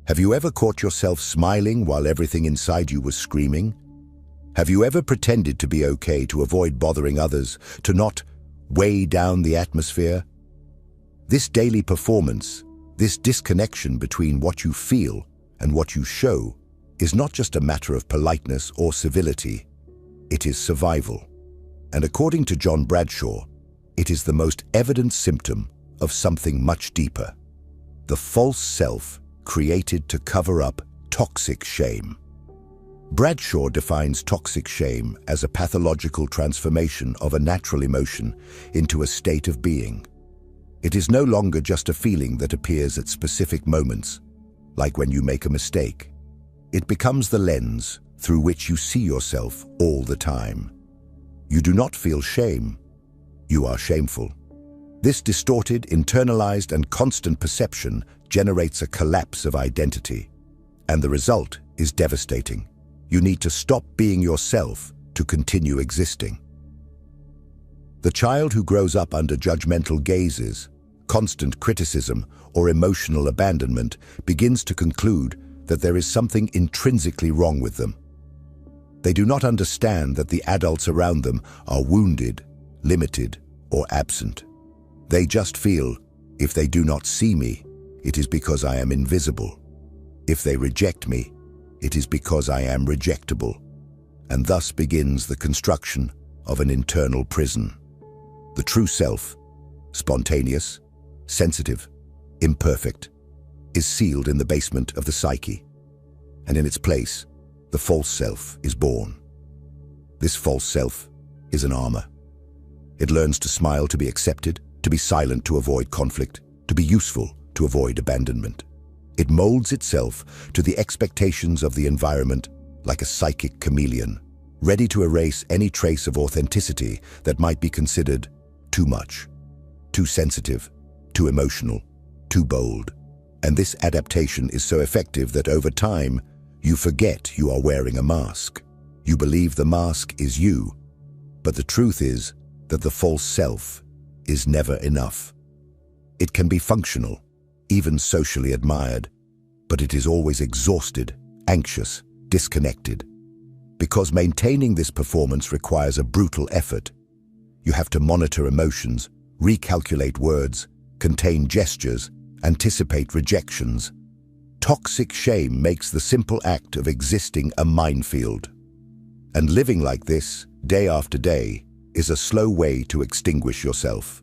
Have you ever caught yourself smiling while everything inside you was screaming? Have you ever pretended to be okay to avoid bothering others, to not weigh down the atmosphere? This daily performance, this disconnection between what you feel and what you show, is not just a matter of politeness or civility. It is survival. And according to John Bradshaw, it is the most evident symptom of something much deeper: the false self created to cover up toxic shame. Bradshaw defines toxic shame as a pathological transformation of a natural emotion into a state of being. It is no longer just a feeling that appears at specific moments, like when you make a mistake. It becomes the lens through which you see yourself all the time. You do not feel shame. You are shameful. This distorted, internalized, and constant perception generates a collapse of identity. And the result is devastating. You need to stop being yourself to continue existing. The child who grows up under judgmental gazes, constant criticism, or emotional abandonment begins to conclude that there is something intrinsically wrong with them. They do not understand that the adults around them are wounded, limited, or absent. They just feel, if they do not see me, it is because I am invisible. If they reject me, it is because I am rejectable. And thus begins the construction of an internal prison. The true self, spontaneous, sensitive, imperfect, is sealed in the basement of the psyche. And in its place, the false self is born. This false self is an armor. It learns to smile to be accepted, to be silent to avoid conflict, to be useful to avoid abandonment. It molds itself to the expectations of the environment like a psychic chameleon, ready to erase any trace of authenticity that might be considered too much, too sensitive, too emotional, too bold. And this adaptation is so effective that over time, you forget you are wearing a mask. You believe the mask is you, but the truth is that the false self is never enough. It can be functional, even socially admired, but it is always exhausted, anxious, disconnected. Because maintaining this performance requires a brutal effort. You have to monitor emotions, recalculate words, contain gestures, anticipate rejections. Toxic shame makes the simple act of existing a minefield. And living like this, day after day, is a slow way to extinguish yourself.